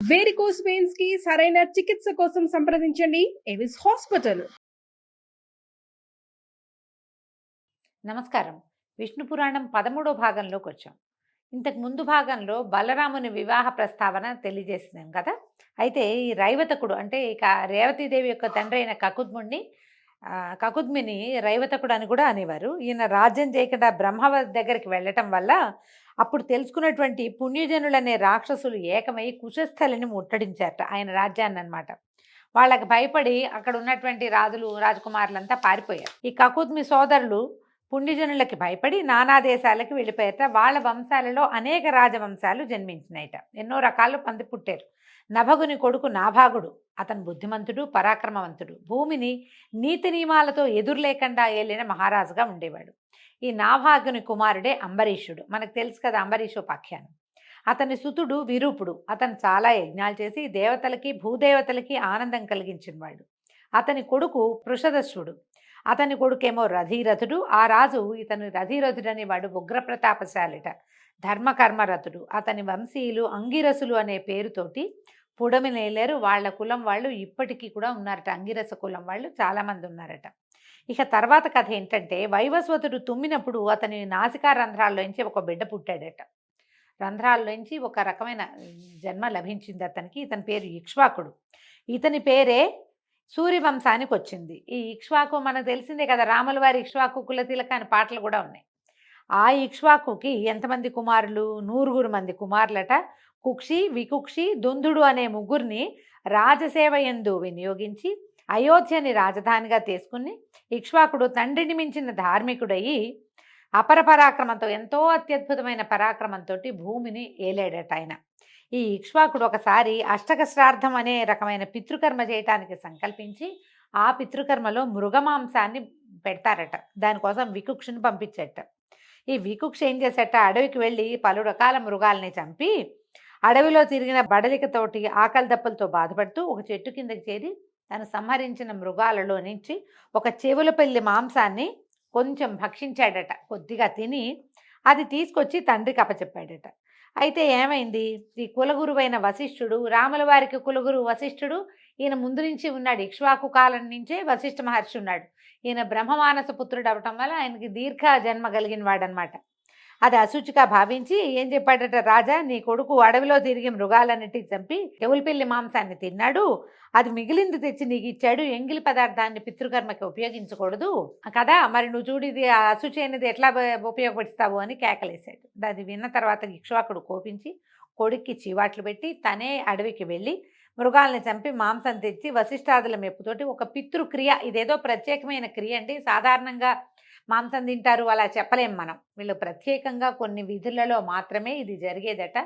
Varicose veins కి సరైన చికిత్స కోసం సంప్రదించండి ఎవిస్ హాస్పిటల్. నమస్కారం. విష్ణు పురాణం 13వ భాగంలోకి వచ్చాం. ఇంతకు ముందు భాగంలో బలరాముని వివాహ ప్రస్తావన తెలియజేసినాం కదా. అయితే ఈ రైవతకుడు అంటే ఇక రేవతీదేవి యొక్క తండ్రి అయిన కకుద్మిని రైవతకుడు అని కూడా అనేవారు. ఈయన రాజ్యం చేయకుండా బ్రహ్మ దగ్గరికి వెళ్ళటం వల్ల అప్పుడు తెలుసుకున్నటువంటి పుణ్యజనులనే రాక్షసులు ఏకమై కుశస్థలిని ముట్టడించారట ఆయన రాజ్యాన్ని అనమాట. వాళ్ళకి భయపడి అక్కడ ఉన్నటువంటి రాజులు రాజకుమారులంతా పారిపోయారు. ఈ కకుద్మి సోదరులు పుణ్యజనులకి భయపడి నానా దేశాలకు వెళ్ళిపోయారట. వాళ్ళ వంశాలలో అనేక రాజవంశాలు జన్మించినాయట. ఎన్నో రకాలు పంది పుట్టారు. నభగుని కొడుకు నాభాగుడు. అతను బుద్ధిమంతుడు, పరాక్రమవంతుడు, భూమిని నీతి నియమాలతో ఎదురు లేకుండా ఏలిన మహారాజుగా ఉండేవాడు. ఈ నాభాగుని కుమారుడే అంబరీషుడు. మనకు తెలుసు కదా అంబరీషోపాఖ్యానం. అతని సుతుడు విరూపుడు. అతను చాలా యజ్ఞాలు చేసి దేవతలకి భూదేవతలకి ఆనందం కలిగించినవాడు. అతని కొడుకు పృషదస్సుడు. అతని కొడుకేమో రథీరథుడు. ఆ రాజు ఇతను రథీరథుడని వాడు ఉగ్రప్రతాపశాలిట, ధర్మకర్మరథుడు. అతని వంశీయులు అంగిరసులు అనే పేరుతోటి పుడమి నేలేరు. వాళ్ళ కులం వాళ్ళు ఇప్పటికీ కూడా ఉన్నారట. అంగిరస కులం వాళ్ళు చాలామంది ఉన్నారట. ఇక తర్వాత కథ ఏంటంటే, వైవస్వతుడు తుమ్మినప్పుడు అతని నాసికా రంధ్రాల్లోంచి ఒక బిడ్డ పుట్టాడట. రంధ్రాల్లోంచి ఒక రకమైన జన్మ లభించింది అతనికి. ఇతని పేరు ఇక్ష్వాకుడు. ఇతని పేరే సూర్యవంశానికి వచ్చింది. ఈ ఇక్ష్వాకు మనకు తెలిసిందే కదా, రాముల వారి ఇక్ష్వాకు కులతిలక అని పాటలు కూడా ఉన్నాయి. ఆ ఇక్ష్వాకుకి ఎంతమంది కుమారులు? 100 మంది కుమారులట. కుక్షి, వికుక్షి, దుందుడు అనే ముగ్గురిని రాజసేవ యందు వినియోగించి అయోధ్యని రాజధానిగా తీసుకుని ఇక్ష్వాకుడు తండ్రిని మించిన ధార్మికుడయి అపర పరాక్రమంతో, ఎంతో అత్యద్భుతమైన పరాక్రమంతో భూమిని ఏలాడట ఆయన. ఈ ఇక్ష్వాకుడు ఒకసారి అష్టక శ్రాద్ధం అనే రకమైన పితృకర్మ చేయటానికి సంకల్పించి ఆ పితృకర్మలో మృగమాంసాన్ని పెడతారట. దానికోసం వికుక్షుని పంపించట. ఈ వికుక్ష ఏం చేసేట, అడవికి వెళ్ళి పలు రకాల మృగాల్ని చంపి అడవిలో తిరిగిన బడలికతోటి ఆకలి దప్పులతో బాధపడుతూ ఒక చెట్టు కిందకి చేరి తను సంహరించిన మృగాలలో నుంచి ఒక చెవులపల్లి మాంసాన్ని కొంచెం భక్షించాడట. కొద్దిగా తిని అది తీసుకొచ్చి తండ్రికి అప్పచెప్పాడట. అయితే ఏమైంది, ఈ కులగురువైన వశిష్ఠుడు, రాముల వారికి కులగురు వశిష్ఠుడు, ఈయన ముందు నుంచి ఉన్నాడు. ఇక్ష్వాకు కాలం నుంచే వశిష్ఠ మహర్షి ఉన్నాడు. ఈయన బ్రహ్మమానస పుత్రుడు అవటం వల్ల ఆయనకి దీర్ఘ జన్మ కలిగిన వాడనమాట. అది అశుచిగా భావించి ఏం చెప్పాడట, రాజా నీ కొడుకు అడవిలో తిరిగి మృగాలన్నిటి చంపి చెవులపిల్లి మాంసాన్ని తిన్నాడు, అది మిగిలింది తెచ్చి నీకు ఇచ్చాడు, ఎంగిలి పదార్థాన్ని పితృకర్మకి ఉపయోగించకూడదు కదా, మరి నువ్వు చూడు ఇది అశుచి అనేది ఎట్లా ఉపయోగపడిస్తావు అని కేకలేశాడు. అది విన్న తర్వాత ఇక్ష్వాకుడు కోపించి కొడుక్కి చీవాట్లు పెట్టి తనే అడవికి వెళ్ళి మృగాల్ని చంపి మాంసం తెచ్చి వశిష్ఠాదుల మెప్పుతోటి ఒక పితృక్రియ, ఇదేదో ప్రత్యేకమైన క్రియ అండి. సాధారణంగా మాంసం తింటారు అలా చెప్పలేం మనం. వీళ్ళు ప్రత్యేకంగా కొన్ని విధులలో మాత్రమే ఇది జరిగేదట.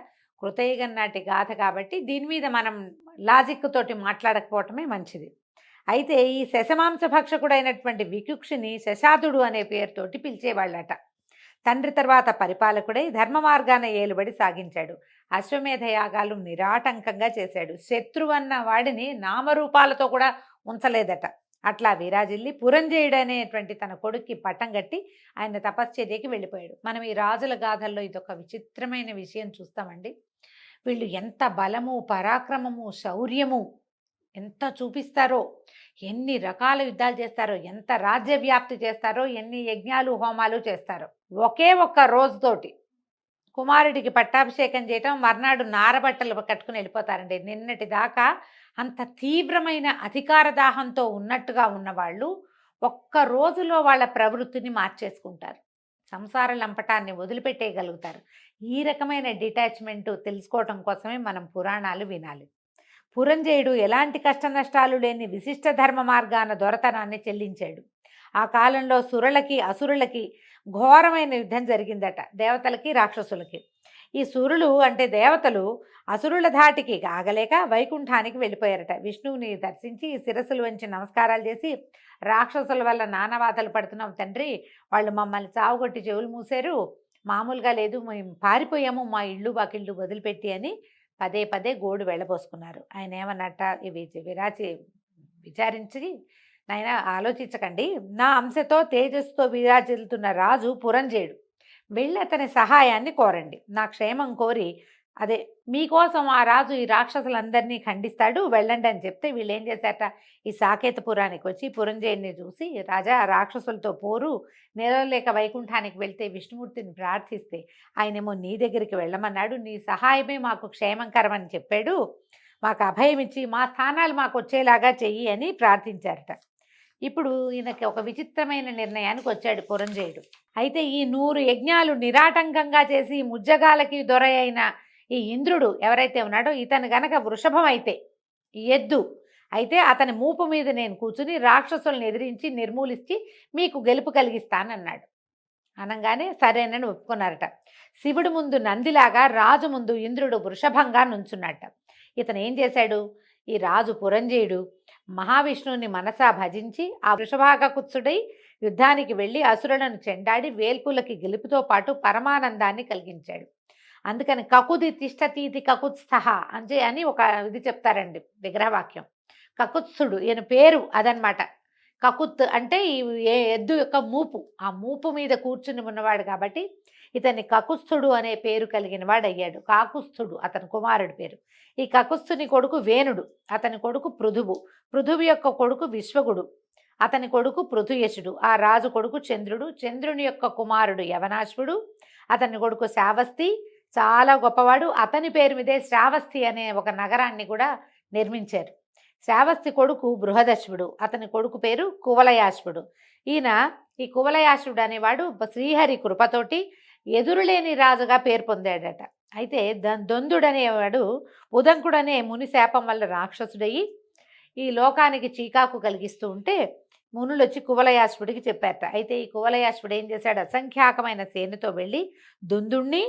కృతయుగం నాటి గాథ కాబట్టి దీని మీద మనం లాజిక్ తోటి మాట్లాడకపోవటమే మంచిది. అయితే ఈ శశమాంస భక్షకుడైనటువంటి వికుక్షిని శశాదుడు అనే పేరుతోటి పిలిచేవాళ్ళట. తండ్రి తర్వాత పరిపాలకుడై ధర్మ మార్గాన ఏలుబడి సాగించాడు. అశ్వమేధ యాగాలు నిరాటంకంగా చేశాడు. శత్రువన్న వాడిని నామరూపాలతో కూడా ఉంచలేదట. అట్లా విరాజిల్లి పురంజయుడు అనేటువంటి తన కొడుక్కి పట్టం కట్టి ఆయన తపశ్చర్యకి వెళ్ళిపోయాడు. మనం ఈ రాజుల గాథల్లో ఇదొక విచిత్రమైన విషయం చూస్తామండి. వీళ్ళు ఎంత బలము, పరాక్రమము, శౌర్యము ఎంత చూపిస్తారో, ఎన్ని రకాల యుద్ధాలు చేస్తారో, ఎంత రాజ్య వ్యాప్తి చేస్తారో, ఎన్ని యజ్ఞాలు హోమాలు చేస్తారో. ఒకే ఒక్క రోజుతోటి కుమారుడికి పట్టాభిషేకం చేయటం, మర్నాడు నారబట్టలు కట్టుకుని వెళ్ళిపోతారండి. నిన్నటి దాకా అంత తీవ్రమైన అధికార దాహంతో ఉన్నట్టుగా ఉన్నవాళ్ళు ఒక్క రోజులో వాళ్ళ ప్రవృత్తిని మార్చేసుకుంటారు. సంసార లంపటాన్ని వదిలిపెట్టేయగలుగుతారు. ఈ రకమైన డిటాచ్మెంట్ తెలుసుకోవటం కోసమే మనం పురాణాలు వినాలి. పురంజయుడు ఎలాంటి కష్ట నష్టాలు లేని విశిష్ట ధర్మ మార్గాన దొరతనాన్ని చెల్లించాడు. ఆ కాలంలో సురులకి అసురులకి ఘోరమైన యుద్ధం జరిగిందట, దేవతలకి రాక్షసులకి. ఈ సురులు అంటే దేవతలు అసురుల ధాటికి ఆగలేక వైకుంఠానికి వెళ్ళిపోయారట. విష్ణువుని దర్శించి శిరస్సులు వంచి నమస్కారాలు చేసి, రాక్షసుల వల్ల నానాబాధలు పడుతున్నాం తండ్రి, వాళ్ళు మమ్మల్ని చావుగొట్టి చెవులు మూసారు, మామూలుగా లేదు, మేము పారిపోయాము మా ఇళ్ళు బాకిళ్ళు వదిలిపెట్టి అని పదే పదే గోడు వెళ్ళబోసుకున్నారు. ఆయన ఏమన్నట్ట, ఇవి విచారించి, నాయన ఆలోచించకండి, నా అంశతో తేజస్సుతో విరాజిల్లుతున్న రాజు పురంజయుడు, వెళ్ళి అతని సహాయాన్ని కోరండి. నా క్షేమం కోరి అదే మీకోసం ఆ రాజు ఈ రాక్షసులందరినీ ఖండిస్తాడు, వెళ్ళండి అని చెప్తే వీళ్ళు ఏం చేశారట, ఈ సాకేతపురానికి వచ్చి పురంజయుడిని చూసి, రాజా రాక్షసులతో పోరు, నిలవలేక వైకుంఠానికి వెళ్తే విష్ణుమూర్తిని ప్రార్థిస్తే ఆయనేమో నీ దగ్గరికి వెళ్ళమన్నాడు, నీ సహాయమే మాకు క్షేమంకరం అని చెప్పాడు, మాకు అభయం ఇచ్చి మా స్థానాలు మాకు వచ్చేలాగా చెయ్యి అని ప్రార్థించారట. ఇప్పుడు ఈయనకి ఒక విచిత్రమైన నిర్ణయానికి వచ్చాడు పురంజయుడు. అయితే ఈ 100 యజ్ఞాలు నిరాటంకంగా చేసి ముజ్జగాలకి దొర అయిన ఈ ఇంద్రుడు ఎవరైతే ఉన్నాడో ఇతను గనక వృషభం అయితే, ఈ ఎద్దు అయితే అతని మూపు మీద నేను కూర్చుని రాక్షసులను ఎదిరించి నిర్మూలించి మీకు గెలుపు కలిగిస్తానన్నాడు. అనగానే సరేనని ఒప్పుకున్నారట. శివుడు ముందు నందిలాగా, రాజు ముందు ఇంద్రుడు వృషభంగా నుంచున్నట్ట. ఇతను ఏం చేశాడు, ఈ రాజు పురంజయుడు మహావిష్ణువుని మనసా భజించి ఆ వృషభాగకుత్సుడై యుద్ధానికి వెళ్ళి అసురులను చెండాడి వేల్పులకి గెలుపుతో పాటు పరమానందాన్ని కలిగించాడు. అందుకని కకుది తిష్టతీతి కకుత్స్థ అని ఒక ఇది చెప్తారండి విగ్రహవాక్యం. కకుత్సుడు ఈయన పేరు అదనమాట. కకుత్ అంటే ఈ ఎద్దు యొక్క మూపు, ఆ మూపు మీద కూర్చుని ఉన్నవాడు కాబట్టి ఇతన్ని కకుస్థుడు అనే పేరు కలిగిన వాడు అయ్యాడు. కాకుస్థుడు అతని కుమారుడి పేరు. ఈ కకుస్థుని కొడుకు వేణుడు, అతని కొడుకు పృథువు, పృథువు యొక్క కొడుకు విశ్వగుడు, అతని కొడుకు పృథుయశుడు, ఆ రాజు కొడుకు చంద్రుడు, చంద్రుని యొక్క కుమారుడు యవనాశ్వుడు, అతని కొడుకు శ్రావస్తి, చాలా గొప్పవాడు. అతని పేరు మీదే శ్రావస్తి అనే ఒక నగరాన్ని కూడా నిర్మించారు. శ్రావస్తి కొడుకు బృహదశ్వుడు, అతని కొడుకు పేరు కువలయాశ్వుడు. ఈ కువలయాశ్వుడు అనేవాడు శ్రీహరి కృపతోటి ఎదురులేని రాజుగా పేరు పొందాడట. అయితే దొందుడనేవాడు ఉదంకుడనే ముని శాపం వల్ల రాక్షసుడయ్యి ఈ లోకానికి చీకాకు కలిగిస్తూ ఉంటే మునులు వచ్చి కువలయాశ్వుడికి చెప్పారట. అయితే ఈ కువలయాశ్వుడు ఏం చేశాడు, అసంఖ్యాకమైన సేనతో వెళ్ళి దుందుణ్ణి,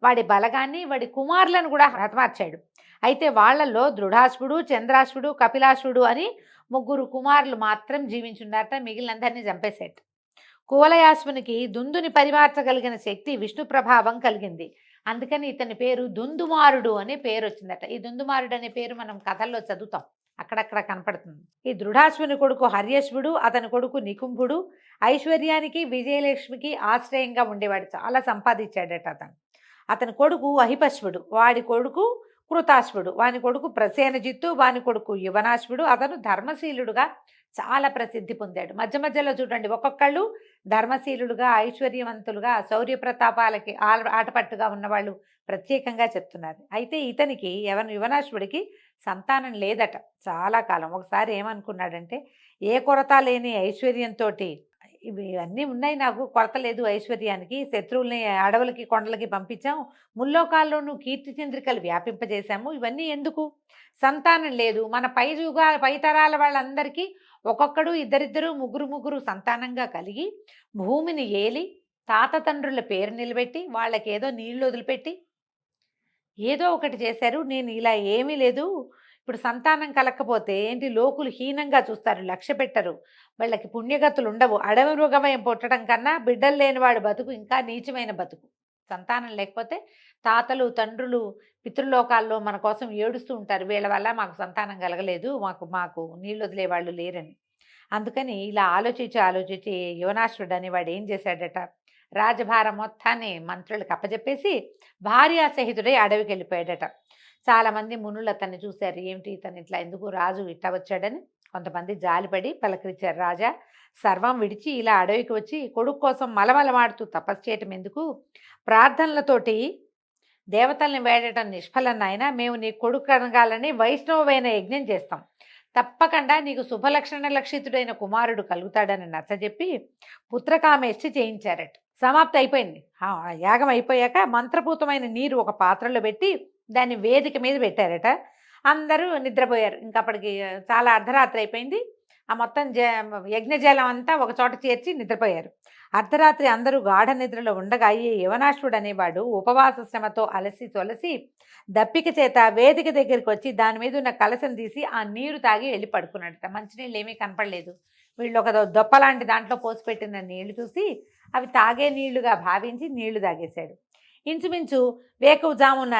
వాడి బలగాన్ని, వాడి కుమారులను కూడా హతమార్చాడు. అయితే వాళ్లలో దృఢాశ్వుడు, చంద్రాశ్వుడు, కపిలాశ్వుడు అని 3 కుమారులు మాత్రం జీవించున్నారట, మిగిలినందరినీ చంపేశాడు. కువలయాశ్వునికి దుందుని పరిమార్చగలిగిన శక్తి విష్ణు ప్రభావం కలిగింది. అందుకని ఇతని పేరు దుందుమారుడు అనే పేరు వచ్చిందట. ఈ దుందుమారుడు అనే పేరు మనం కథల్లో చదువుతాం, అక్కడక్కడ కనపడుతుంది. ఈ దృఢాశ్వుని కొడుకు హర్యశ్వుడు, అతని కొడుకు నికుంభుడు ఐశ్వర్యానికి విజయలక్ష్మికి ఆశ్రయంగా ఉండేవాడు, చాలా సంపాదించాడట అతను. అతని కొడుకు అహిపశ్వుడు, వాడి కొడుకు కృతాశ్వుడు, వాని కొడుకు ప్రసేనజిత్తు, వాని కొడుకు యువనాశ్వుడు. అతను ధర్మశీలుడుగా చాలా ప్రసిద్ధి పొందాడు. మధ్య మధ్యలో చూడండి ఒక్కొక్కళ్ళు ధర్మశీలుడుగా, ఐశ్వర్యవంతులుగా, శౌర్య ప్రతాపాలకి ఆటపట్టుగా ఉన్నవాళ్ళు ప్రత్యేకంగా చెప్తున్నారు. అయితే ఇతనికి యువనాశ్వుడికి సంతానం లేదట చాలా కాలం. ఒకసారి ఏమనుకున్నాడంటే, ఏ కొరత లేని ఐశ్వర్యంతో ఇవి అన్నీ ఉన్నాయి, నాకు కొరత లేదు ఐశ్వర్యానికి, శత్రువుల్ని అడవులకి కొండలకి పంపించాం, ముల్లోకాల్లోనూ కీర్తి చంద్రికలు వ్యాపింపజేశాము, ఇవన్నీ ఎందుకు, సంతానం లేదు, మన పై తరాల వాళ్ళందరికీ ఒక్కొక్కడు ఇద్దరిద్దరు ముగ్గురు సంతానంగా కలిగి భూమిని ఏలి తాత తండ్రుల పేరు నిలబెట్టి వాళ్ళకేదో నీళ్లు వదిలిపెట్టి ఏదో ఒకటి చేశారు. నేను ఇలా ఏమీ లేదు, ఇప్పుడు సంతానం కలక్కపోతే ఏంటి, లోకులు హీనంగా చూస్తారు, లక్ష్య పెట్టరు, వాళ్ళకి పుణ్యగతులు ఉండవు, అడవి మృగమయం పుట్టడం కన్నా బిడ్డలు లేనివాడు బతుకు ఇంకా నీచమైన బతుకు. సంతానం లేకపోతే తాతలు తండ్రులు పితృలోకాల్లో మన కోసం ఏడుస్తూ ఉంటారు, వీళ్ళ వల్ల మాకు సంతానం కలగలేదు, మాకు నీళ్ళు వదిలేవాళ్ళు లేరని. అందుకని ఇలా ఆలోచించి యువనాశ్వుడు అనేవాడు ఏం చేశాడట, రాజభారం మొత్తాన్ని మంత్రులకు అప్పచెప్పేసి భార్యాసహితుడై అడవికి వెళ్ళిపోయాడట. చాలామంది మునులు అతన్ని చూశారు, ఏమిటి ఇతను ఇట్లా ఎందుకు రాజు ఇట్లా వచ్చాడని. కొంతమంది జాలిపడి పలకరించారు, రాజా సర్వం విడిచి ఇలా అడవికి వచ్చి కొడుకు కోసం మలమలమాడుతూ తపస్సు చేయటం ఎందుకు, ప్రార్థనలతోటి దేవతల్ని వేడటం నిష్ఫలం నాయన, మేము నీ కొడుకు కనగాలని వైష్ణవమైన యజ్ఞం చేస్తాం, తప్పకుండా నీకు శుభలక్షణ లక్షితుడైన కుమారుడు కలుగుతాడని నచ్చజెప్పి పుత్రకామేష్టి చేయించారట. సమాప్తి అయిపోయింది. యాగం అయిపోయాక మంత్రపూతమైన నీరు ఒక పాత్రలో పెట్టి దాన్ని వేదిక మీద పెట్టారట. అందరూ నిద్రపోయారు. ఇంకప్పటికి చాలా అర్ధరాత్రి అయిపోయింది. ఆ మొత్తం యజ్ఞజలం అంతా ఒక చోట చేర్చి నిద్రపోయారు. అర్ధరాత్రి అందరూ గాఢ నిద్రలో ఉండగా ఈ యువనాశ్వుడు అనేవాడు ఉపవాస శ్రమతో అలసి తొలసి దప్పిక చేత వేదిక దగ్గరికి వచ్చి దాని మీద ఉన్న కలశం తీసి ఆ నీరు తాగి వెళ్ళి పడుకున్నాడట. మంచినీళ్ళు ఏమీ కనపడలేదు. వీళ్ళు ఒక దొప్పలాంటి దాంట్లో పోసి పెట్టిన నీళ్లు చూసి అవి తాగే నీళ్లుగా భావించి నీళ్లు తాగేశాడు. ఇంచుమించు వేకువజామున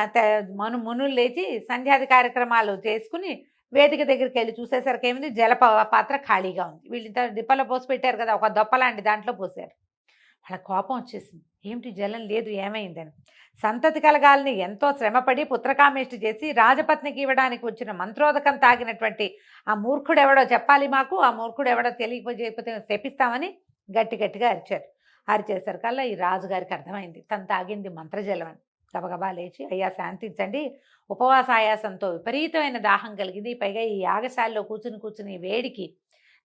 మునులు లేచి సంధ్యాది కార్యక్రమాలు చేసుకుని వేదిక దగ్గరికి వెళ్ళి చూసేసరికి ఏమింది, జల పాత్ర ఖాళీగా ఉంది. వీళ్ళింత డిప్పలో పోసి పెట్టారు కదా, ఒక దొప్పలాంటి దాంట్లో పోసారు. అలా కోపం వచ్చేసింది. ఏమిటి జలం లేదు ఏమైందని. సంతతి కలగాలని ఎంతో శ్రమపడి పుత్రకామేష్టి చేసి రాజపత్నికి ఇవ్వడానికి వచ్చిన మంత్రోదకం తాగినటువంటి ఆ మూర్ఖుడెవడో చెప్పాలి మాకు, ఆ మూర్ఖుడెవడో తెలియకపోతే శపిస్తామని గట్టి గట్టిగా అరిచారు. అరిచేసరికల్లా ఈ రాజుగారికి అర్థమైంది తను తాగింది మంత్రజలం అని. గబగబా లేచి అయ్యా శాంతించండి, ఉపవాస ఆయాసంతో విపరీతమైన దాహం కలిగింది, పైగా ఈ యాగశాలలో కూర్చుని వేడికి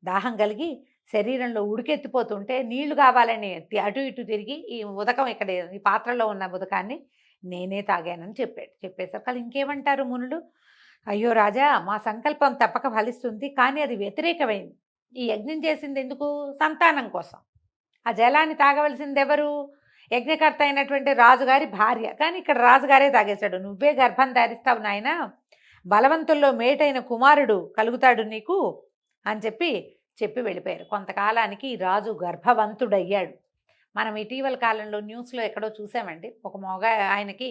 దాహం కలిగి శరీరంలో ఉడికెత్తిపోతుంటే నీళ్లు కావాలని అటు ఇటు తిరిగి ఈ ఉదకం ఇక్కడ ఈ పాత్రలో ఉన్న ఉదకాన్ని నేనే తాగానని చెప్పాడు. చెప్పేసరికి ఇంకేమంటారు మునులు, అయ్యో రాజా మా సంకల్పం తప్పక ఫలిస్తుంది, కానీ అది వ్యతిరేకమైంది. ఈ యజ్ఞం చేసింది ఎందుకు? సంతానం కోసం. ఆ జలాన్ని తాగవలసింది ఎవరు? యజ్ఞకర్త అయినటువంటి రాజుగారి భార్య. కానీ ఇక్కడ రాజుగారే తాగేశాడు. నువ్వే గర్భం ధరిస్తావు నాయన, బలవంతుల్లో మేటైన కుమారుడు కలుగుతాడు నీకు అని చెప్పి వెళ్ళిపోయారు. కొంతకాలానికి ఈ రాజు గర్భవంతుడయ్యాడు. మనం ఇటీవల కాలంలో న్యూస్లో ఎక్కడో చూసామండి, ఒక మగ ఆయనకి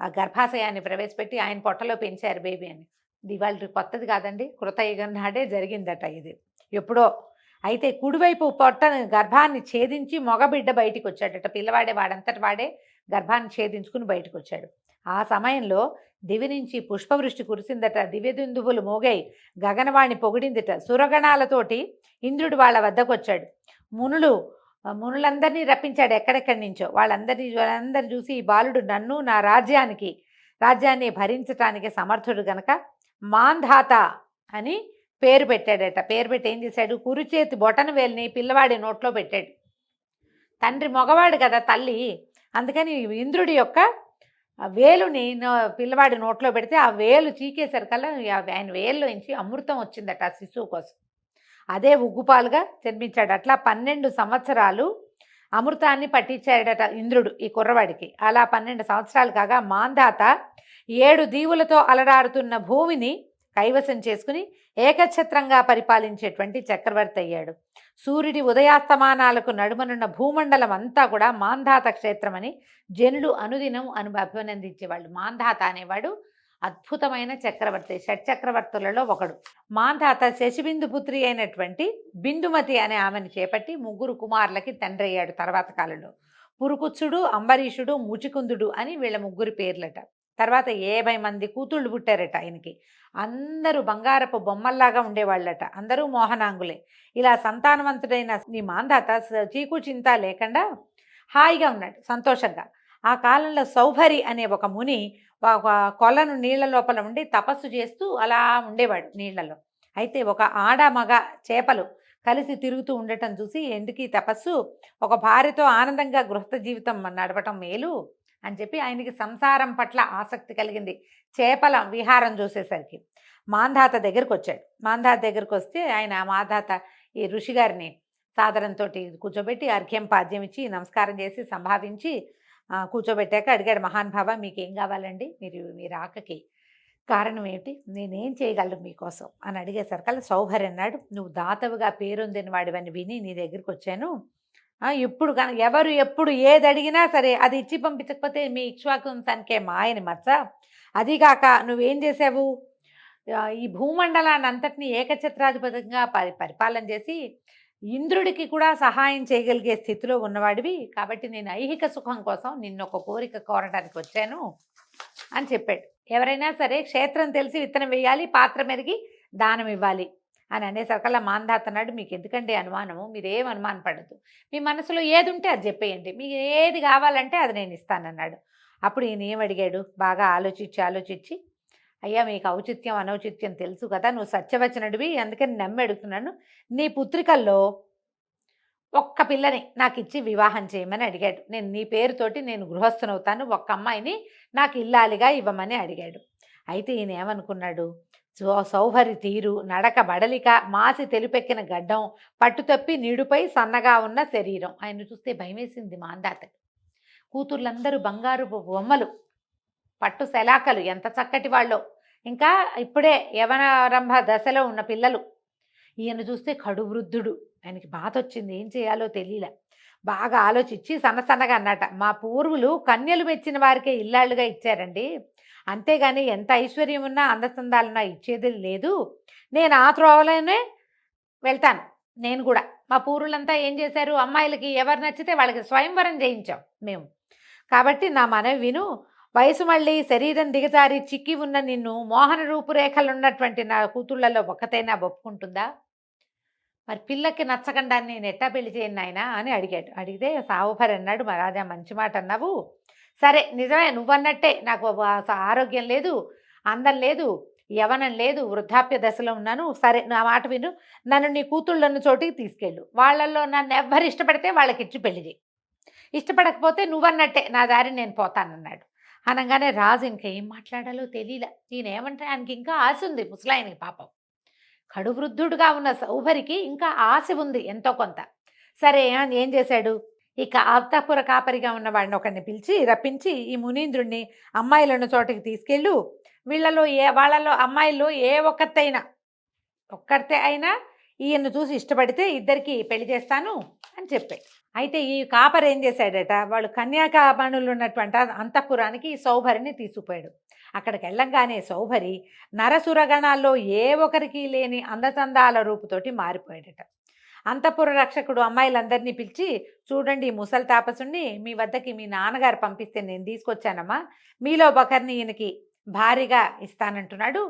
ఆ గర్భాశయాన్ని ప్రవేశపెట్టి ఆయన పొట్టలో పెంచారు బేబీ అని. ఇది వాళ్ళు కొత్తది కాదండి, కృతయుగం నాడే జరిగిందట ఇది ఎప్పుడో. అయితే కుడివైపు గర్భాన్ని ఛేదించి మగబిడ్డ బయటికి వచ్చాడట. పిల్లవాడే వాడంతటి వాడే గర్భాన్ని ఛేదించుకుని బయటకు వచ్చాడు. ఆ సమయంలో దివి నుంచి పుష్పవృష్టి కురిసిందట, దివ్యదుందువులు మోగాయి, గగనవాణి పొగిడిందిట. సురగణాలతోటి ఇంద్రుడు వాళ్ళ వద్దకు వచ్చాడు. మునులందరినీ రప్పించాడు ఎక్కడెక్కడి నుంచో. వాళ్ళందరినీ చూసి ఈ బాలుడు నన్ను నా రాజ్యాన్ని భరించటానికి సమర్థుడు గనక మాంధాత అని పేరు పెట్టాడట. పేరు పెట్టి ఏం చేశాడు, కురిచేతి బొటన వేలిని పిల్లవాడి నోట్లో పెట్టాడు. తండ్రి మగవాడు కదా తల్లి, అందుకని ఇంద్రుడి యొక్క వేలుని పిల్లవాడి నోట్లో పెడితే ఆ వేలు చీకేసరికల్లా ఆయన వేలులోంచి అమృతం వచ్చిందట ఆ శిశువు కోసం. అదే ఉగ్గుపాలుగా జన్మించాడు. అట్లా 12 సంవత్సరాలు అమృతాన్ని పట్టించాడట ఇంద్రుడు ఈ కుర్రవాడికి. అలా 12 సంవత్సరాలు కాగా మాంధాత 7 దీవులతో అలరారుతున్న భూమిని కైవసం చేసుకుని ఏకఛత్రంగా పరిపాలించేటువంటి చక్రవర్తి అయ్యాడు. సూర్యుడి ఉదయాస్తమానాలకు నడుమనున్న భూమండలం అంతా కూడా మాంధాత క్షేత్రమని జనులు అనుదినం అభినందించేవాళ్ళు. మాంధాత అనేవాడు అద్భుతమైన చక్రవర్తి, షట్చక్రవర్తులలో ఒకడు. మాంధాత శశిబిందు పుత్రి అయినటువంటి బిందుమతి అనే ఆమెను చేపట్టి 3 కుమారులకి తండ్రి అయ్యాడు. తర్వాత కాలంలో పురుకుత్సుడు, అంబరీషుడు, ముచికుందుడు అని వీళ్ళ 3 పేర్లట. తర్వాత 50 మంది కూతుళ్ళు పుట్టారట ఆయనకి. అందరూ బంగారపు బొమ్మల్లాగా ఉండేవాళ్ళట, అందరూ మోహనాంగులే. ఇలా సంతానవంతుడైన ఈ మాంధాత చీకు చింత లేకుండా హాయిగా ఉన్నాడు, సంతోషంగా. ఆ కాలంలో సౌభరి అనే ఒక ముని ఒక కొలను నీళ్ల లోపల ఉండి తపస్సు చేస్తూ అలా ఉండేవాడు నీళ్లలో. అయితే ఒక ఆడ మగ చేపలు కలిసి తిరుగుతూ ఉండటం చూసి ఎందుకు ఈ తపస్సు, ఒక భార్యతో ఆనందంగా గృహస్థ జీవితం నడపటం మేలు అని చెప్పి ఆయనకి సంసారం పట్ల ఆసక్తి కలిగింది. చేపల విహారం చూసేసరికి మాంధాత దగ్గరికి వచ్చాడు. మాంధాత దగ్గరికి వస్తే ఆయన మాంధాత ఈ ఋషిగారిని సాదరంతో కూర్చోబెట్టి అర్ఘ్యం పాద్యం ఇచ్చి నమస్కారం చేసి సంభావించి కూర్చోబెట్టాక అడిగాడు, మహానుభావ మీకేం కావాలండి, మీ రాకకి కారణం ఏమిటి, నేనేం చేయగలను మీకోసం అని అడిగేసరికల్లా సౌభరి అన్నాడు, నువ్వు దాతవుగా పేరొందిన వాడివని విని నీ దగ్గరికి వచ్చాను. ఇప్పుడు ఎవరు ఎప్పుడు ఏది అడిగినా సరే అది ఇచ్చి పంపించకపోతే మీ ఇక్ష్వాకు వంశానికే మాయని మచ్చ. అదిగాక నువ్వేం చేసావు, ఈ భూమండలాన్ని అంతటినీ ఏకఛత్రాధిపతంగా పరిపాలన చేసి ఇంద్రుడికి కూడా సహాయం చేయగలిగే స్థితిలో ఉన్నవాడివి, కాబట్టి నేను ఐహిక సుఖం కోసం నిన్నొక కోరిక కోరడానికి వచ్చాను అని చెప్పాడు. ఎవరైనా సరే క్షేత్రం తెలిసి విత్తనం వేయాలి, పాత్ర మెరిగి దానం ఇవ్వాలి అని అనేసరికల్లా మాంధాత అన్నాడు, మీకు ఎందుకంటే అనుమానము, మీరేం అనుమానం పడద్దు, మీ మనసులో ఏది ఉంటే అది చెప్పేయండి, మీకు ఏది కావాలంటే అది నేను ఇస్తానన్నాడు. అప్పుడు ఈయన ఏమడిగాడు, బాగా ఆలోచించి అయ్యా మీకు ఔచిత్యం అనౌచిత్యం తెలుసు కదా, నువ్వు సత్యవచనుడివి, అందుకని నమ్మి అడుగుతున్నాను, నీ పుత్రికల్లో ఒక్క పిల్లని నాకు ఇచ్చి వివాహం చేయమని అడిగాడు. నేను నీ పేరుతోటి నేను గృహస్థనవుతాను, ఒక్క అమ్మాయిని నాకు ఇల్లాలిగా ఇవ్వమని అడిగాడు. అయితే ఈయన ఏమనుకున్నాడు, సౌభరి తీరు, నడక బడలిక, మాసి తెలిపెక్కిన గడ్డం, పట్టుతప్పి నీడుపై సన్నగా ఉన్న శరీరం, ఆయన చూస్తే భయమేసింది మాంధాతకి. కూతుర్లందరూ బంగారు బొమ్మలు, పట్టు శలాకలు, ఎంత చక్కటి వాళ్ళో, ఇంకా ఇప్పుడే యవనారంభ దశలో ఉన్న పిల్లలు. ఈయన చూస్తే కడు వృద్ధుడు, ఆయనకి బాధ వచ్చింది, ఏం చేయాలో తెలియలే. బాగా ఆలోచించి సన్నసన్నగా అన్నట, మా పూర్వులు కన్యలు మెచ్చిన వారికే ఇల్లాళ్ళుగా ఇచ్చారండి, అంతేగాని ఎంత ఐశ్వర్యం ఉన్నా అందచందాలున్నా ఇచ్చేది లేదు, నేను ఆ త్రోవలోనే వెళ్తాను నేను కూడా మా పూర్వులంతా ఏం చేశారు, అమ్మాయిలకి ఎవరు నచ్చితే వాళ్ళకి స్వయంవరం చేయించాం మేము. కాబట్టి నా మనవి విను, వయసు మళ్ళీ శరీరం దిగజారి చిక్కి ఉన్న నిన్ను మోహన రూపురేఖలున్నటువంటి నా కూతుళ్లలో ఒక్కతైనా ఒప్పుకుంటుందా? మరి పిల్లకి నచ్చకుండా నేను ఎట్టా పెళ్లి చేయను నాయనా అని అడిగాడు. అడిగితే సావుభరి అన్నాడు, మా రాజా మంచి మాట అన్నావు. సరే నిజమే నువ్వన్నట్టే, నాకు ఆరోగ్యం లేదు, అందం లేదు, యవనం లేదు, వృద్ధాప్య దశలో ఉన్నాను. సరే నా మాట విను, నన్ను నీ కూతుళ్ళన్న చోటికి తీసుకెళ్ళు. వాళ్ళల్లో నన్ను ఎవ్వరు ఇష్టపడితే వాళ్ళకిచ్చి పెళ్లి చేయి. ఇష్టపడకపోతే నువ్వన్నట్టే నా దారి నేను పోతానన్నాడు. అనగానే రాజు ఇంకా ఏం మాట్లాడాలో తెలియలే. ఈయనేమంటే ఆయనకి ఇంకా ఆశ ఉంది ముసలాయనకి పాపం. కడువృద్ధుడుగా ఉన్న సౌభరికి ఇంకా ఆశ ఉంది ఎంతో కొంత. సరే ఏం చేశాడు, ఇక అంతఃపుర కాపరిగా ఉన్న వాడిని ఒకడిని పిలిచి రప్పించి, ఈ మునీంద్రుణ్ణి అమ్మాయిలున్న చోటకి తీసుకెళ్ళు, వాళ్ళలో అమ్మాయిల్లో ఏ ఒక్కరితే అయినా ఈయన్ను చూసి ఇష్టపడితే ఇద్దరికి పెళ్లి చేస్తాను అని చెప్పాడు. అయితే ఈ కాపరి ఏం చేశాడట, వాళ్ళు కన్యాకామణులు ఉన్నటువంటి అంతఃపురానికి ఈ సౌభరిని తీసుకుపోయాడు. అక్కడికి వెళ్ళంగానే సౌభరి నరసురగణాల్లో ఏ ఒక్కరికి లేని అందచందాల రూపుతోటి మారిపోయాడట. అంతఃపుర రక్షకుడు అమ్మాయిలందరినీ పిలిచి, చూడండి ఈ ముసలి తాపసుని మీ వద్దకి మీ నాన్నగారు పంపిస్తే నేను తీసుకొచ్చానమ్మా, మీలో ఒకరిని ఈయనకి భారీగా ఇస్తానంటున్నాడు,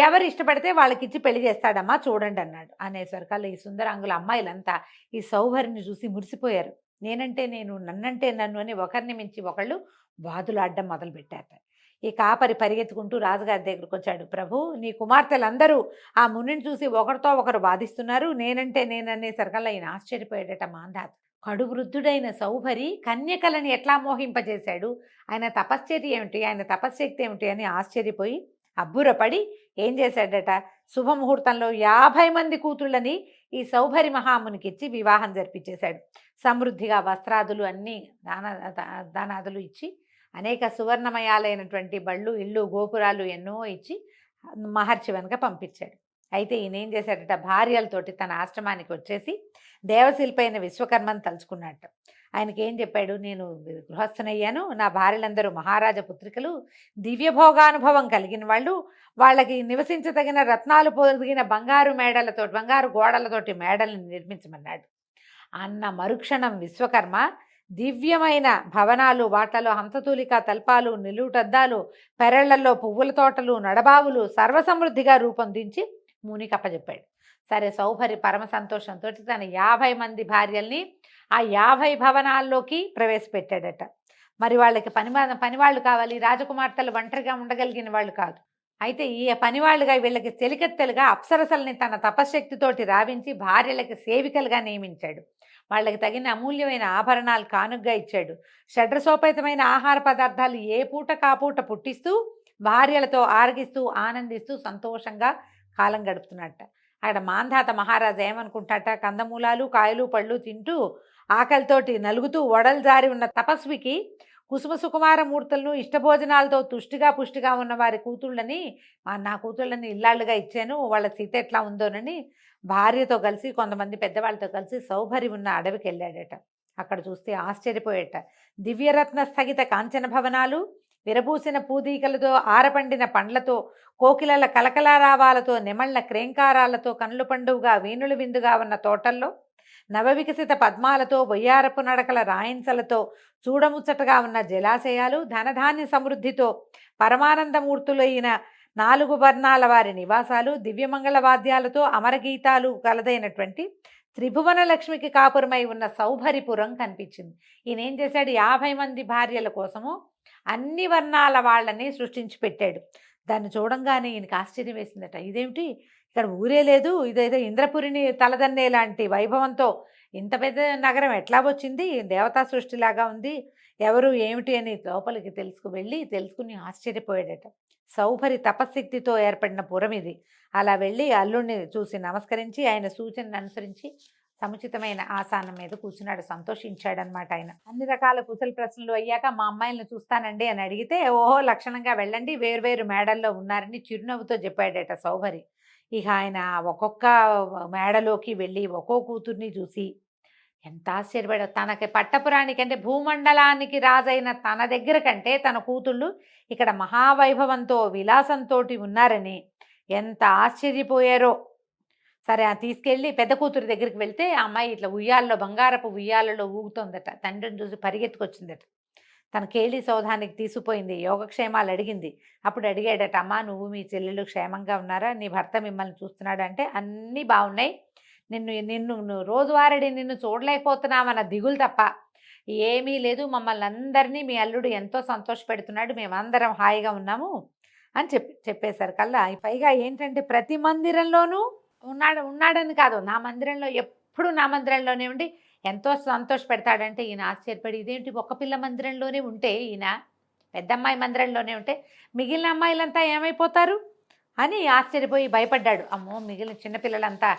ఎవరు ఇష్టపడితే వాళ్ళకిచ్చి పెళ్లి చేస్తాడమ్మా చూడండి అన్నాడు. అనేసరికల్లా ఈ సుందరాంగుల అమ్మాయిలంతా ఈ సౌభరిని చూసి మురిసిపోయారు. నేనంటే నేను, నన్నంటే నన్ను అని ఒకరిని మించి ఒకళ్ళు వాదులాడడం మొదలుపెట్టారు. ఈ కాపరి పరిగెత్తుకుంటూ రాజుగారి దగ్గరకు వచ్చాడు. ప్రభు, నీ కుమార్తెలందరూ ఆ మునిని చూసి ఒకరితో ఒకరు వాదిస్తున్నారు, నేనంటే నేననేసరికల్లా ఈయన ఆశ్చర్యపోయాడట. మాంధాత కడువృద్ధుడైన సౌభరి కన్యకలని ఎట్లా మోహింపజేశాడు, ఆయన తపశ్చర్య ఏమిటి, ఆయన తపశ్శక్తి ఏమిటి అని ఆశ్చర్యపోయి అబ్బురపడి ఏం చేశాడట, శుభముహూర్తంలో 50 మంది కూతుళ్ళని ఈ సౌభరి మహామునికి ఇచ్చి వివాహం జరిపించేశాడు. సమృద్ధిగా వస్త్రాదులు అన్నీ దానాదులు ఇచ్చి అనేక సువర్ణమయాలైనటువంటి బళ్ళు, ఇళ్ళు, గోపురాలు ఎన్నో ఇచ్చి మహర్షి వెనక పంపించాడు. అయితే ఈయన ఏం చేశాడట, భార్యలతోటి తన ఆశ్రమానికి వచ్చేసి దేవశిల్పైన విశ్వకర్మను తలుచుకున్నట్టు. ఆయనకి ఏం చెప్పాడు, నేను గృహస్థనయ్యాను, నా భార్యలందరూ మహారాజ పుత్రికలు, దివ్యభోగానుభవం కలిగిన వాళ్ళు, వాళ్ళకి నివసించదగిన రత్నాలు పొదిగిన బంగారు గోడలతోటి మేడలను నిర్మించమన్నాడు. అన్న మరుక్షణం విశ్వకర్మ దివ్యమైన భవనాలు, వాటలో హంసతూలిక తల్పాలు, నిలువుటద్దాలు, పెరళ్లలో పువ్వుల తోటలు, నడబావులు సర్వసమృద్ధిగా రూపొందించి మునికి అప్పచెప్పాడు. సరే సౌభరి పరమ సంతోషంతో తన 50 మంది భార్యల్ని ఆ 50 భవనాల్లోకి ప్రవేశపెట్టాడట. మరి వాళ్ళకి పనివాళ్ళు కావాలి, రాజకుమార్తెలు ఒంటరిగా ఉండగలిగిన వాళ్ళు కాదు. అయితే ఈ పనివాళ్ళుగా వీళ్ళకి చెలికెత్తెలుగా అప్సరసల్ని తన తపశ్శక్తితోటి రావించి భార్యలకి సేవికలుగా నియమించాడు. వాళ్ళకి తగిన అమూల్యమైన ఆభరణాలు కానుగ్గా ఇచ్చాడు. షడ్రసోపేతమైన ఆహార పదార్థాలు ఏ పూట కాపూట పుట్టిస్తూ భార్యలతో ఆరగిస్తూ ఆనందిస్తూ సంతోషంగా కాలం గడుపుతున్నట్ట. అక్కడ మాంధాత మహారాజు ఏమనుకుంటాట, కందమూలాలు కాయలు పళ్ళు తింటూ ఆకలితోటి నలుగుతూ ఒడలు జారి ఉన్న తపస్వికి కుసుమ సుకుమార మూర్తులను ఇష్టభోజనాలతో పుష్టిగా ఉన్న వారి కూతుళ్ళని, నా కూతుళ్ళని ఇల్లాళ్ళుగా ఇచ్చాను, వాళ్ళ స్థితి ఎట్లా ఉందోనని భార్యతో కలిసి కొంతమంది పెద్దవాళ్ళతో కలిసి సౌభరి ఉన్న అడవికి వెళ్ళాడట. అక్కడ చూస్తే ఆశ్చర్యపోయేట. దివ్యరత్న స్థగిత కాంచన భవనాలు, విరబూసిన పూదీకలతో, ఆరపండిన పండ్లతో, కోకిలల కలకలారావాలతో, నెమళ్ల క్రేంకారాలతో, కనుల పండువుగా వీణులు విందుగా ఉన్న తోటల్లో, నవవికసిత పద్మాలతో, బొయ్యారపు నడకల రాయించలతో, చూడముచ్చటగా ఉన్న జలాశయాలు, ధనధాన్య సమృద్ధితో పరమానందమూర్తులైన 4 వర్ణాల వారి నివాసాలు, దివ్యమంగళ వాద్యాలతో అమరగీతాలు కలదైనటువంటి త్రిభువన లక్ష్మికి కాపురమై ఉన్న సౌభరిపురం కనిపించింది. ఈయన ఏం చేశాడు, 50 మంది భార్యల కోసము అన్ని వర్ణాల వాళ్ళని సృష్టించి పెట్టాడు. దాన్ని చూడంగానే ఈయనకి ఆశ్చర్యం వేసిందట. ఇదేమిటి, ఇక్కడ ఊరే లేదు, ఇదేదో ఇంద్రపురిని తలదన్నే లాంటి వైభవంతో ఇంత పెద్ద నగరం ఎట్లా వచ్చింది, దేవతా సృష్టిలాగా ఉంది, ఎవరు ఏమిటి అని లోపలికి తెలుసుకుని ఆశ్చర్యపోయాడట. సౌభరి తపశక్తితో ఏర్పడిన పురం ఇది. అలా వెళ్ళి అల్లుడిని చూసి నమస్కరించి ఆయన సూచనను అనుసరించి సముచితమైన ఆసనం మీద కూర్చున్నాడు. సంతోషించాడనమాట ఆయన. అన్ని రకాల కుశల ప్రశ్నలు అయ్యాక మా అమ్మాయిలను చూస్తానండి అని అడిగితే, ఓహో లక్షణంగా వెళ్ళండి, వేరువేరు మేడల్లో ఉన్నారని చిరునవ్వుతో చెప్పాడట సౌభరి. ఇక ఆయన ఒక్కొక్క మేడలోకి వెళ్ళి ఒక్కో కూతుర్ని చూసి ఎంత ఆశ్చర్యపడాడు. తనకి పట్టపురానికంటే భూమండలానికి రాజైన తన దగ్గర కంటే తన కూతుళ్ళు ఇక్కడ మహావైభవంతో విలాసంతో ఉన్నారని ఎంత ఆశ్చర్యపోయారో. సరే తీసుకెళ్ళి పెద్ద కూతురు దగ్గరికి వెళ్తే ఆ అమ్మాయి ఇట్లా ఉయ్యాలలో బంగారపు ఉయ్యాలలో ఊగుతోందట. తండ్రిని చూసి పరిగెత్తుకొచ్చిందట. తన కేళి సౌధానికి తీసుకుపోయింది. యోగక్షేమాలు అడిగింది. అప్పుడు అడిగాడట, అమ్మా నువ్వు మీ చెల్లెలు క్షేమంగా ఉన్నారా? నీ భర్త మిమ్మల్ని చూస్తున్నాడు అంటే అన్నీ బాగున్నాయి. నిన్ను నిన్ను నువ్వు రోజువారీ నిన్ను చూడలేకపోతున్నామన్న దిగులు తప్ప ఏమీ లేదు. మమ్మల్ని అందరినీ మీ అల్లుడు ఎంతో సంతోషపెడుతున్నాడు. మేమందరం హాయిగా ఉన్నాము అని చెప్పేసరికల్లా పైగా ఏంటంటే ప్రతి మందిరంలోనూ ఉన్నాడని కాదు, నా మందిరంలో ఎప్పుడు నా మందిరంలోనే ఉండి ఎంతో సంతోషపెడతాడంటే ఈయన ఆశ్చర్యపడి ఇదేంటి ఒక్క పిల్ల మందిరంలోనే ఉంటే ఈయన పెద్దమ్మాయి మందిరంలోనే ఉంటే మిగిలిన అమ్మాయిలంతా ఏమైపోతారు అని ఆశ్చర్యపోయి భయపడ్డాడు. అమ్మో మిగిలిన చిన్నపిల్లలంతా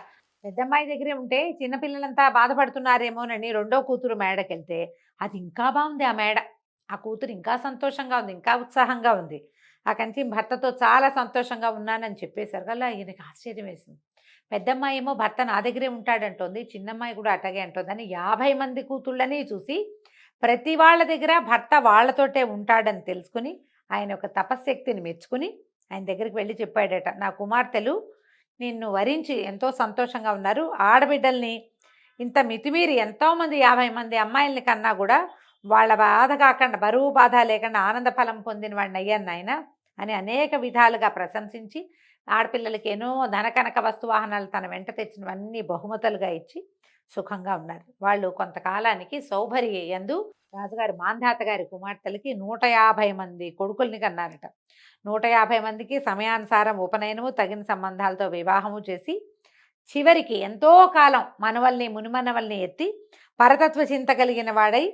పెద్దమ్మాయి దగ్గరే ఉంటే చిన్నపిల్లలంతా బాధపడుతున్నారేమోనని రెండో కూతురు మేడకెళ్తే అది ఇంకా బాగుంది. ఆ మేడ ఆ కూతురు ఇంకా సంతోషంగా ఉంది, ఇంకా ఉత్సాహంగా ఉంది. ఆ కంచి భర్తతో చాలా సంతోషంగా ఉన్నానని చెప్పేసరి కల్లా ఈయనకి ఆశ్చర్యం వేసింది. పెద్దమ్మాయి ఏమో భర్త నా దగ్గరే ఉంటాడంటోంది, చిన్నమ్మాయి కూడా అటగే అంటోందని 50 మంది కూతుళ్ళని చూసి ప్రతి వాళ్ళ దగ్గర భర్త వాళ్ళతోటే ఉంటాడని తెలుసుకుని ఆయన ఒక తపశ్శక్తిని మెచ్చుకుని ఆయన దగ్గరికి వెళ్ళి చెప్పాడట, నా కుమార్తెలు నిన్ను వరించి ఎంతో సంతోషంగా ఉన్నారు. ఆడబిడ్డల్ని ఇంత మితిమీరి ఎంతోమంది 50 మంది అమ్మాయిల్ని కన్నా కూడా వాళ్ళ బాధ కాకుండా బరువు బాధ లేకుండా ఆనంద ఫలం పొందిన వాడిని అయ్యాను నాయన అని అనేక విధాలుగా ప్రశంసించి ఆడపిల్లలకి ఎన్నో ధనకనక వస్తువాహనాలు తన వెంట తెచ్చినవన్నీ బహుమతులుగా ఇచ్చి సుఖంగా ఉన్నారు. వాళ్ళు కొంతకాలానికి సౌభరి యందు రాజుగారి మాంధాత గారి కుమార్తెలకి 150 మంది కొడుకుల్ని కన్నారట. 150 మందికి సమయానుసారం ఉపనయనము తగిన సంబంధాలతో వివాహము చేసి చివరికి ఎంతో కాలం మనవల్ని మునిమనవల్ని ఎత్తి పరతత్వ చింత కలిగిన వాడై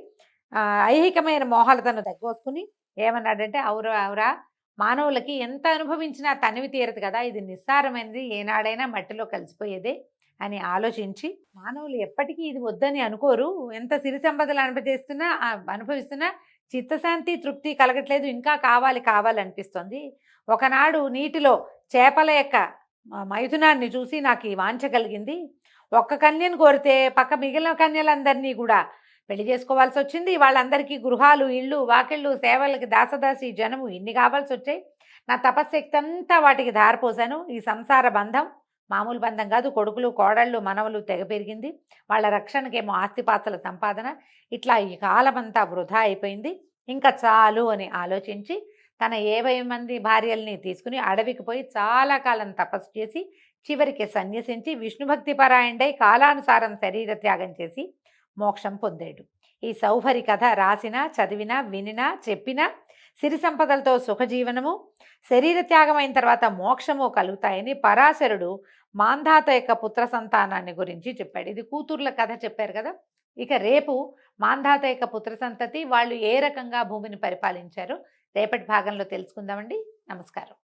ఐహికమైన మోహాలతను తగ్గోసుకుని ఏమన్నాడంటే అవురా మానవులకి ఎంత అనుభవించినా తనివి తీరదు కదా, ఇది నిస్సారమైనది, ఏనాడైనా మట్టిలో కలిసిపోయేదే అని ఆలోచించి మానవులు ఎప్పటికీ ఇది వద్దని అనుకోరు. ఎంత సిరి సంపదలు అనుభవిస్తున్నా చిత్తశాంతి తృప్తి కలగట్లేదు, ఇంకా కావాలనిపిస్తుంది. ఒకనాడు నీటిలో చేపల యొక్క మైథునాన్ని చూసి నాకు ఈ వాంఛ కలిగింది. ఒక్క కన్యను కోరితే పక్క మిగిలిన కన్యలందరినీ కూడా పెళ్లి చేసుకోవాల్సి వచ్చింది. వాళ్ళందరికీ గృహాలు, ఇళ్ళు, వాకిళ్ళు, సేవలకి దాసదాసి జనము ఇన్ని కావాల్సి వచ్చాయి. నా తపశ్శక్తి అంతా వాటికి ధారపోసాను. ఈ సంసార బంధం మామూలు బంధం కాదు. కొడుకులు, కోడళ్ళు, మనవలు తెగ పెరిగింది. వాళ్ళ రక్షణకేమో ఆస్తిపాస్తుల సంపాదన. ఇట్లా ఈ కాలమంతా వృధా అయిపోయింది. ఇంకా చాలు అని ఆలోచించి తన 20 మంది భార్యల్ని తీసుకుని అడవికి పోయి చాలా కాలం తపస్సు చేసి చివరికి సన్యసించి విష్ణుభక్తి పరాయణుడై కాలానుసారం శరీర త్యాగం చేసి మోక్షం పొందాడు. ఈ సౌభరి కథ రాసినా, చదివినా, వినినా, చెప్పినా సిరి సంపదలతో సుఖజీవనము, శరీర త్యాగమైన తర్వాత మోక్షము కలుగుతాయని పరాశరుడు మాంధాత యొక్క పుత్ర సంతానాన్ని గురించి చెప్పాడు. ఇది కూతుర్ల కథ చెప్పారు కదా. ఇక రేపు మాంధాత యొక్క పుత్ర సంతతి వాళ్ళు ఏ రకంగా భూమిని పరిపాలించారో రేపటి భాగంలో తెలుసుకుందామండి. నమస్కారం.